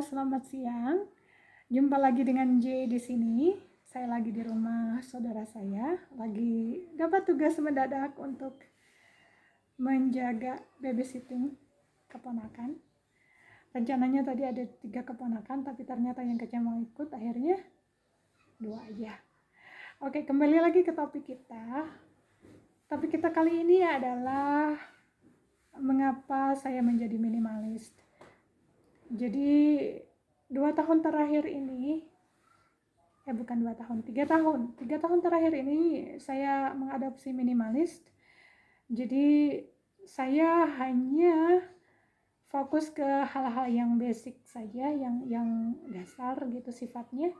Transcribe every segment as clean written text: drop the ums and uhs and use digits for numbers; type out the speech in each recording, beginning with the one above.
selamat siang. Jumpa lagi dengan J di sini. Saya lagi di rumah saudara saya, lagi dapat tugas mendadak untuk menjaga babysitting keponakan. Rencananya tadi ada 3 keponakan, tapi ternyata yang kecil mau ikut, akhirnya 2 aja. Oke, kembali lagi ke topik kita. Topik kita kali ini adalah mengapa saya menjadi minimalis. Jadi 2 tahun terakhir ini, bukan 2 tahun, 3 tahun terakhir ini saya mengadopsi minimalis. Jadi saya hanya fokus ke hal-hal yang basic saja, yang dasar gitu sifatnya.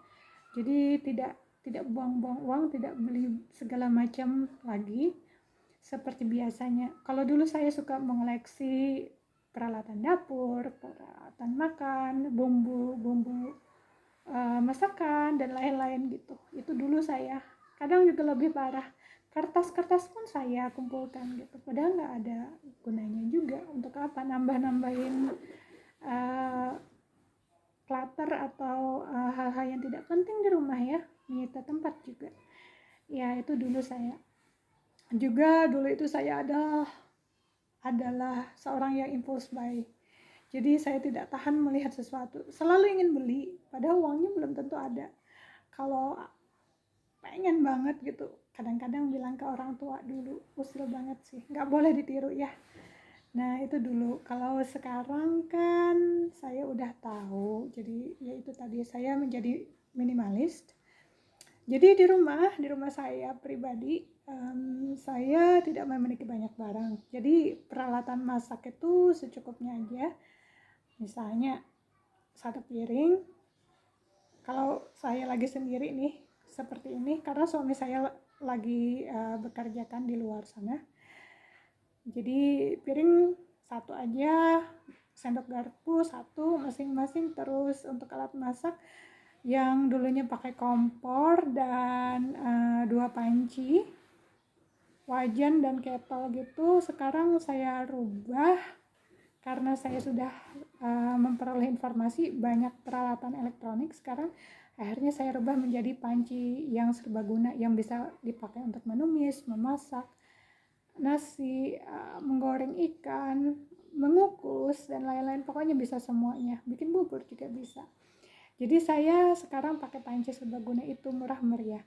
Jadi tidak buang-buang uang, tidak beli segala macam lagi seperti biasanya. Kalau dulu saya suka mengoleksi peralatan dapur, peralatan makan, bumbu masakan dan lain-lain gitu. Itu dulu saya. Kadang juga lebih parah, kertas-kertas pun saya kumpulkan gitu. Padahal nggak ada gunanya juga. Untuk apa nambah-nambahin clutter atau hal-hal yang tidak penting di rumah ya, menyita tempat juga. Ya itu dulu saya. Juga dulu itu saya adalah seorang yang impulse buy. Jadi saya tidak tahan melihat sesuatu, selalu ingin beli, padahal uangnya belum tentu ada. Kalau pengen banget gitu, kadang-kadang bilang ke orang tua dulu, usil banget sih, nggak boleh ditiru ya. Nah itu dulu. Kalau sekarang kan saya udah tahu, jadi ya itu tadi, saya menjadi minimalis. Jadi di rumah saya pribadi, saya tidak memiliki banyak barang. Jadi peralatan masak itu secukupnya aja. Misalnya 1 piring. Kalau saya lagi sendiri nih seperti ini, karena suami saya lagi bekerja kan di luar sana. Jadi piring 1 aja, sendok garpu 1 masing-masing. Terus untuk alat masak yang dulunya pakai kompor dan 2 panci, wajan dan kettle gitu, sekarang saya rubah karena saya sudah memperoleh informasi banyak peralatan elektronik sekarang. Akhirnya saya rubah menjadi panci yang serbaguna, yang bisa dipakai untuk menumis, memasak nasi, menggoreng ikan, mengukus dan lain-lain, pokoknya bisa semuanya. Bikin bubur juga bisa. Jadi saya sekarang pakai panci serbaguna itu, murah meriah.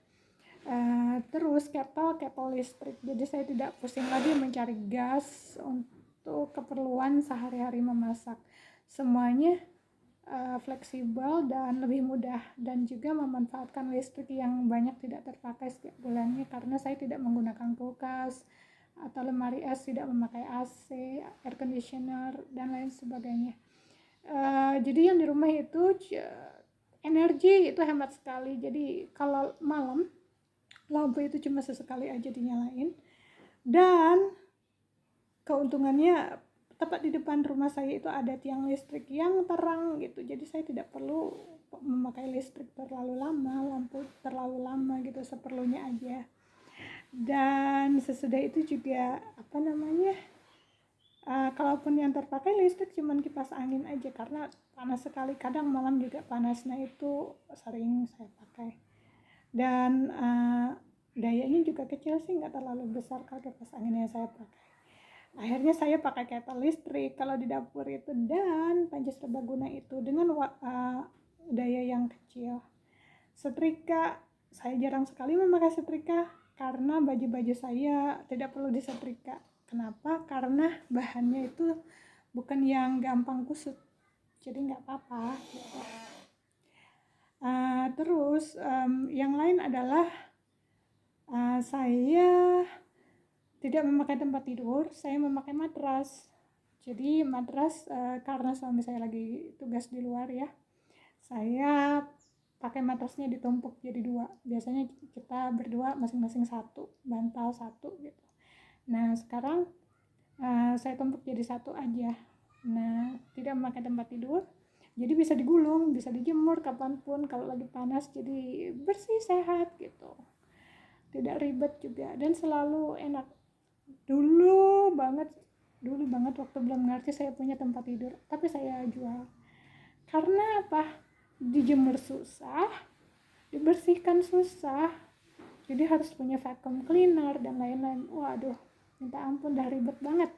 Terus kettle listrik, jadi saya tidak pusing lagi mencari gas untuk keperluan sehari-hari memasak. Semuanya fleksibel dan lebih mudah, dan juga memanfaatkan listrik yang banyak tidak terpakai setiap bulannya, karena saya tidak menggunakan kulkas atau lemari es, tidak memakai AC, air conditioner dan lain sebagainya. Jadi yang di rumah itu energi itu hemat sekali. Jadi kalau malam lampu itu cuma sesekali aja dinyalain, dan keuntungannya tepat di depan rumah saya itu ada tiang listrik yang terang gitu. Jadi saya tidak perlu memakai listrik terlalu lama, lampu terlalu lama gitu, seperlunya aja. Dan sesudah itu juga kalaupun yang terpakai listrik cuman kipas angin aja, karena panas sekali. Kadang malam juga panas, nah itu sering saya pakai. Dan dayanya juga kecil sih, nggak terlalu besar kalau kipas angin yang saya pakai. Akhirnya saya pakai kettle listrik kalau di dapur itu, dan panci serbaguna itu dengan daya yang kecil. Setrika, saya jarang sekali memakai setrika karena baju-baju saya tidak perlu disetrika. Kenapa? Karena bahannya itu bukan yang gampang kusut, jadi nggak apa-apa gitu. Terus yang lain adalah saya tidak memakai tempat tidur, saya memakai matras. Jadi matras karena suami saya lagi tugas di luar ya, saya pakai matrasnya ditumpuk jadi 2. Biasanya kita berdua masing-masing 1, bantal 1 gitu. Nah sekarang saya tumpuk jadi 1 aja. Nah tidak memakai tempat tidur, jadi bisa digulung, bisa dijemur kapanpun kalau lagi panas, jadi bersih, sehat gitu, tidak ribet juga, dan selalu enak. Dulu banget waktu belum ngerti saya punya tempat tidur, tapi saya jual Karena apa? Dijemur susah, dibersihkan susah, jadi harus punya vacuum cleaner dan lain-lain. Waduh, minta ampun, dah ribet banget.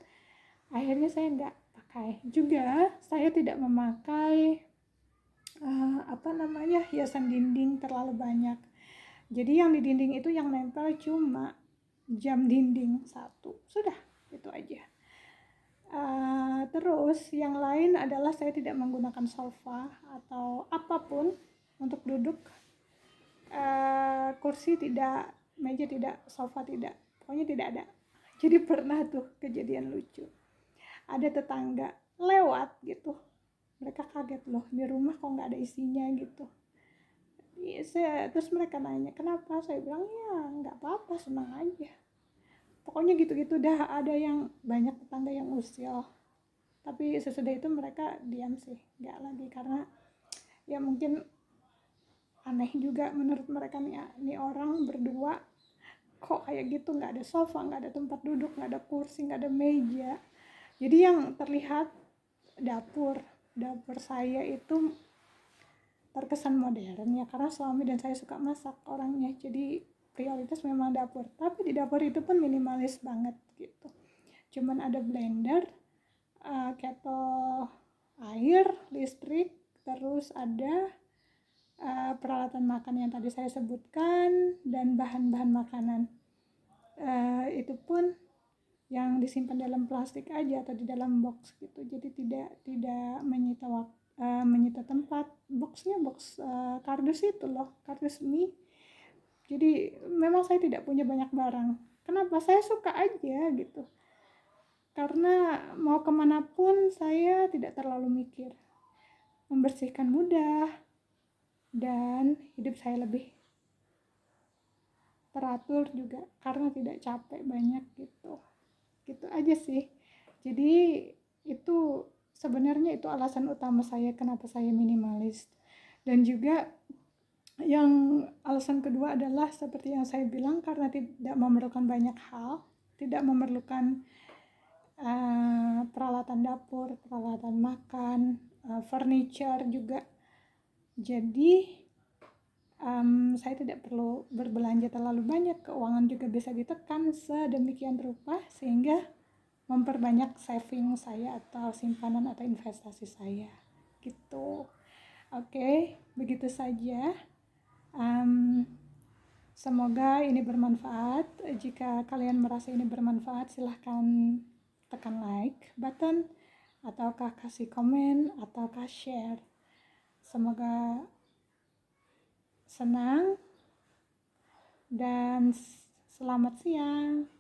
Akhirnya saya nggak pakai. Juga saya tidak memakai hiasan dinding terlalu banyak. Jadi yang di dinding itu yang nempel cuma jam dinding satu, sudah itu aja. Terus yang lain adalah saya tidak menggunakan sofa atau apapun untuk duduk. Kursi tidak, meja tidak, sofa tidak, pokoknya tidak ada. Jadi pernah tuh kejadian lucu, ada tetangga lewat gitu, mereka kaget, loh di rumah kok nggak ada isinya gitu. Terus mereka nanya kenapa, saya bilang ya nggak apa-apa, senang aja. Pokoknya gitu-gitu dah. Ada yang banyak tetangga yang usil, tapi sesudah itu mereka diam sih, nggak lagi, karena ya mungkin aneh juga menurut mereka nih orang berdua kok kayak gitu, nggak ada sofa, nggak ada tempat duduk, nggak ada kursi, nggak ada meja. Jadi yang terlihat dapur saya itu terkesan modern ya, karena suami dan saya suka masak orangnya, jadi prioritas memang dapur. Tapi di dapur itu pun minimalis banget gitu, cuman ada blender, kettle air listrik, terus ada peralatan makan yang tadi saya sebutkan, dan bahan-bahan makanan itu pun yang disimpan dalam plastik aja atau di dalam box gitu, jadi tidak menyita tempat. Boxnya box kardus itu loh, kardus mie. Jadi memang saya tidak punya banyak barang. Kenapa? Saya suka aja gitu, karena mau kemanapun saya tidak terlalu mikir, membersihkan mudah, dan hidup saya lebih teratur juga karena tidak capek banyak gitu aja sih. Jadi itu sebenarnya itu alasan utama saya kenapa saya minimalis. Dan juga yang alasan kedua adalah seperti yang saya bilang, karena tidak memerlukan banyak hal, tidak memerlukan peralatan dapur, peralatan makan, furniture juga. Jadi saya tidak perlu berbelanja terlalu banyak, keuangan juga bisa ditekan sedemikian rupa sehingga memperbanyak saving saya atau simpanan atau investasi saya gitu. Oke, begitu saja. Semoga ini bermanfaat. Jika kalian merasa ini bermanfaat, silahkan tekan like button, ataukah kasih komen, ataukah share. Semoga senang dan selamat siang.